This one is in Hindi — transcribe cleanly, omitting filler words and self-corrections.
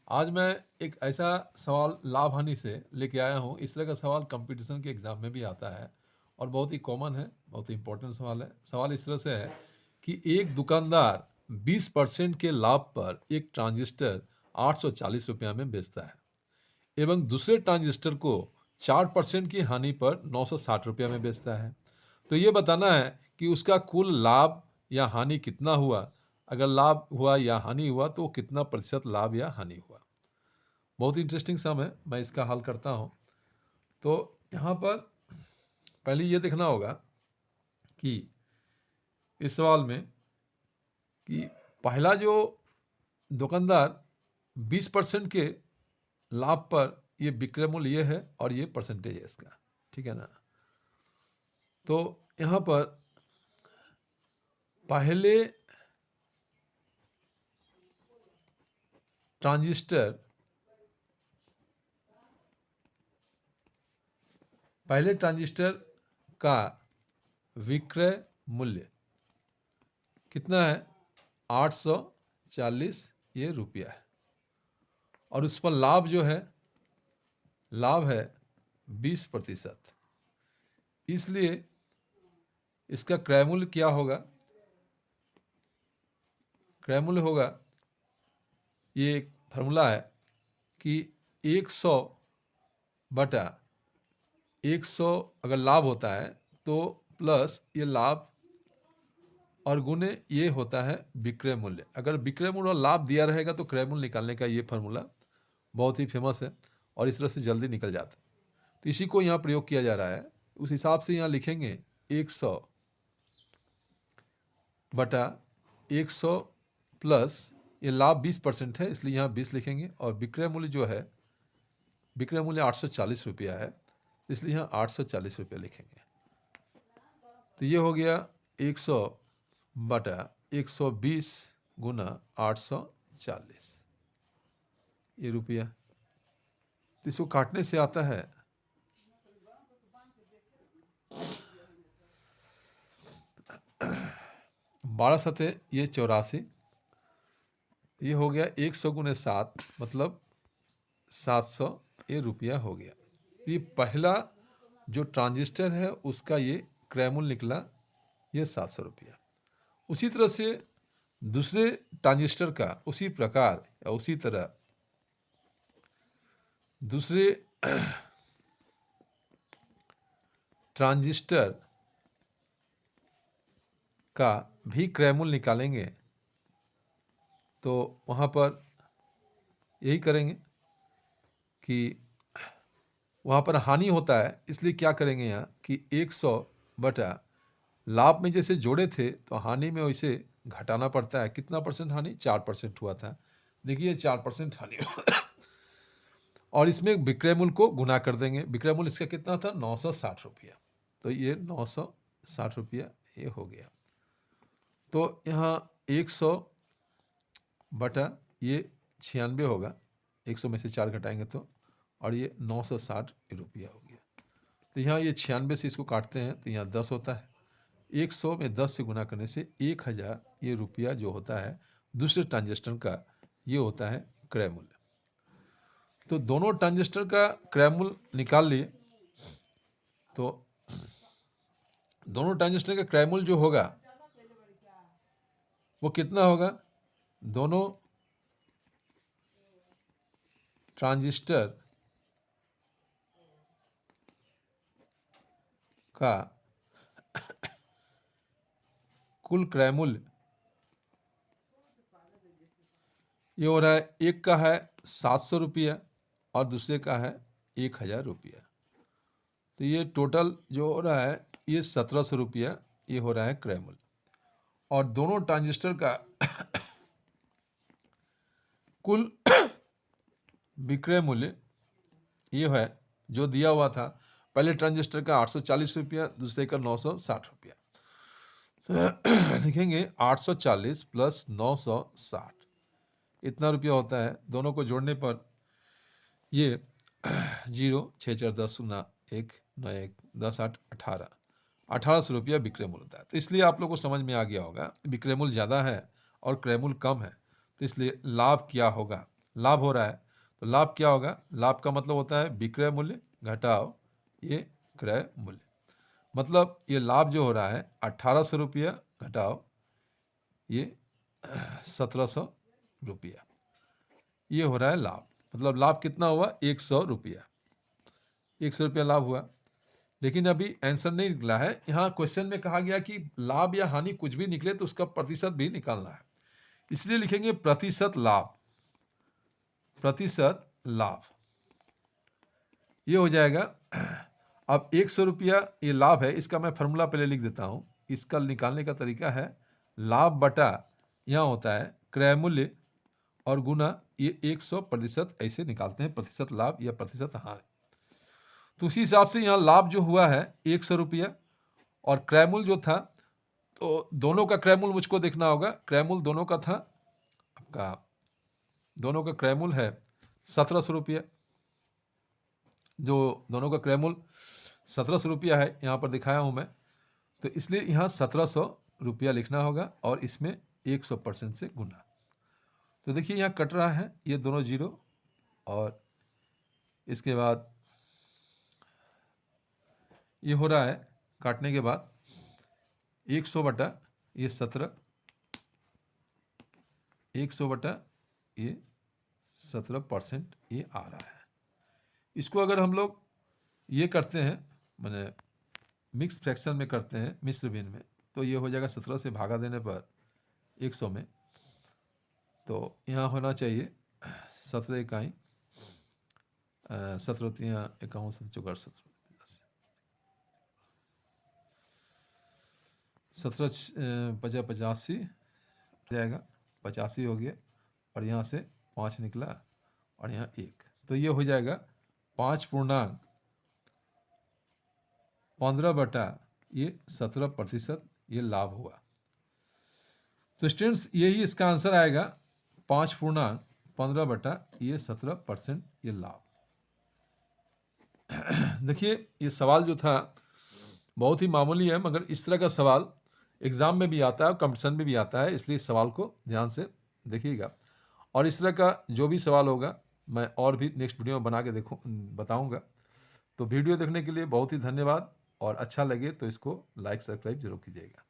आज मैं एक ऐसा सवाल लाभ हानि से लेके आया हूँ। इस तरह का सवाल कंपटीशन के एग्ज़ाम में भी आता है और बहुत ही कॉमन है, बहुत ही इंपॉर्टेंट सवाल है। सवाल इस तरह से है कि एक दुकानदार 20% के लाभ पर एक ट्रांजिस्टर 840 रुपया में बेचता है एवं दूसरे ट्रांजिस्टर को 4% की हानि पर 960 रुपया में बेचता है। तो ये बताना है कि उसका कुल लाभ या हानि कितना हुआ। अगर लाभ हुआ या हानि हुआ तो कितना प्रतिशत लाभ या हानि हुआ। बहुत इंटरेस्टिंग सम है, मैं इसका हल करता हूँ। तो यहाँ पर पहले ये देखना होगा कि इस सवाल में कि पहला जो दुकानदार 20% के लाभ पर, ये विक्रय मूल्य ये है और ये परसेंटेज है इसका, ठीक है ना। तो यहाँ पर पहले ट्रांजिस्टर का विक्रय मूल्य कितना है? 840 ये रुपया है और उस पर लाभ जो है, लाभ है 20%। इसलिए इसका क्रय मूल्य क्या होगा? क्रय मूल्य होगा, ये एक फार्मूला है कि 100 बटा 100 अगर लाभ होता है तो प्लस ये लाभ और गुने ये होता है विक्रय मूल्य। अगर विक्रय मूल्य और लाभ दिया रहेगा तो क्रय मूल्य निकालने का ये फार्मूला बहुत ही फेमस है और इस तरह से जल्दी निकल जाता है। तो इसी को यहाँ प्रयोग किया जा रहा है। उस हिसाब से यहाँ लिखेंगे 100 बटा 100 प्लस ये लाभ 20% है, इसलिए यहाँ 20 लिखेंगे और विक्रय मूल्य जो है, विक्रय मूल्य 840 रुपया है, इसलिए यहाँ 840 रुपया लिखेंगे। तो ये हो गया 100 बटा 120 गुना 840 ये रुपया। तो इसको काटने से आता है 12 सतह ये 84, ये हो गया 100 गुने 7 मतलब 700 ये रुपया हो गया। ये पहला जो ट्रांजिस्टर है उसका ये क्रय मूल्य निकला, ये 700 रुपया। उसी तरह से दूसरे ट्रांजिस्टर का उसी प्रकार या उसी तरह दूसरे ट्रांजिस्टर का भी क्रय मूल्य निकालेंगे। तो वहाँ पर यही करेंगे कि वहाँ पर हानि होता है, इसलिए क्या करेंगे यहाँ कि 100 बटा लाभ में जैसे जोड़े थे तो हानि में वैसे घटाना पड़ता है। कितना परसेंट हानि? 4% हुआ था, देखिए 4% हानि और इसमें विक्रय मूल्य को गुना कर देंगे। विक्रय मूल्य इसका कितना था? 960 रुपया। तो ये 960 रुपया ये हो गया। तो यहाँ 100 बटा ये 96 होगा, 100 में से 4 घटाएंगे तो, और ये 960 रुपया हो गया। तो यहाँ ये 96 से इसको काटते हैं तो यहाँ 10 होता है। 100 में 10 से गुना करने से 1000 ये रुपया जो होता है दूसरे ट्रांजिस्टर का, ये होता है क्रय मूल्य। तो दोनों ट्रांजिस्टर का क्रय मूल्य निकाल लिए। तो दोनों ट्रांजिस्टर का क्रय मूल्य जो होगा वो कितना होगा? दोनों ट्रांजिस्टर का कुल क्रय मूल्य ये हो रहा है, एक का है 700 रुपया और दूसरे का है 1000 रुपया। तो ये टोटल जो हो रहा है ये 1700 रुपया ये हो रहा है क्रय मूल्य। और दोनों ट्रांजिस्टर का कुल विक्रय मूल्य ये है जो दिया हुआ था, पहले ट्रांजिस्टर का 840 रुपया, दूसरे का 960 रुपया। लिखेंगे 840 प्लस 960 इतना रुपया होता है। दोनों को जोड़ने पर ये 0 6 4 10 0 1 9 1 10 8 1800 रुपया विक्रय मूल्य होता है। तो इसलिए आप लोग को समझ में आ गया होगा विक्रय मूल्य ज़्यादा है और क्रय मूल्य कम है, तो इसलिए लाभ क्या होगा? लाभ हो रहा है, तो लाभ क्या होगा? लाभ का मतलब होता है विक्रय मूल्य घटाओ ये क्रय मूल्य। मतलब ये लाभ जो हो रहा है 1800 रुपया घटाओ ये 1700 रुपया, ये हो रहा है लाभ। मतलब लाभ कितना हुआ? 100 रुपया, 100 रुपया लाभ हुआ। लेकिन अभी आंसर नहीं निकला है। यहाँ क्वेश्चन में कहा गया कि लाभ या हानि कुछ भी निकले तो उसका प्रतिशत भी निकालना है, इसलिए लिखेंगे प्रतिशत लाभ। प्रतिशत लाभ ये हो जाएगा। अब 100 रुपया ये लाभ है, इसका मैं फॉर्मूला पहले लिख देता हूँ। इसका निकालने का तरीका है लाभ बटा यहाँ होता है क्रय मूल्य और गुना ये 100%, ऐसे निकालते हैं प्रतिशत लाभ या प्रतिशत हानि। तो उसी हिसाब से यहाँ लाभ जो हुआ है 100 रुपया और क्रय मूल्य जो था, तो दोनों का क्रय मूल्य मुझको देखना होगा। क्रय मूल्य दोनों का था आपका, दोनों का क्रय मूल्य है 1700 रुपया। जो दोनों का क्रय मूल्य 1700 रुपया है, यहाँ पर दिखाया हूँ मैं, तो इसलिए यहाँ 1700 रुपया लिखना होगा और इसमें 100% से गुना। तो देखिए यहाँ कट रहा है ये दोनों जीरो, और इसके बाद ये हो रहा है काटने के बाद 100 बटा ये 17, 100 बटा ये 17% ये आ रहा है। इसको अगर हम लोग ये करते हैं, मैंने मिक्स फ्रैक्शन में करते हैं, मिश्र भिन्न में, तो ये हो जाएगा 17 से भागा देने पर 100 में, तो यहाँ होना चाहिए 17 इकाई 17 51 17 17 85 जाएगा, 85 हो गया, और यहाँ से 5 निकला और यहाँ 1, तो ये हो जाएगा 5.15 बटा ये 17% ये लाभ हुआ। तो स्टूडेंट्स यही इसका आंसर आएगा 5.15 बटा ये 17% ये लाभ। देखिए ये सवाल जो था बहुत ही मामूली है, मगर इस तरह का सवाल एग्ज़ाम में भी आता है और कंपटीशन में भी आता है, इसलिए इस सवाल को ध्यान से देखिएगा। और इस तरह का जो भी सवाल होगा मैं और भी नेक्स्ट वीडियो में बना के बताऊंगा। तो वीडियो देखने के लिए बहुत ही धन्यवाद, और अच्छा लगे तो इसको लाइक सब्सक्राइब जरूर कीजिएगा।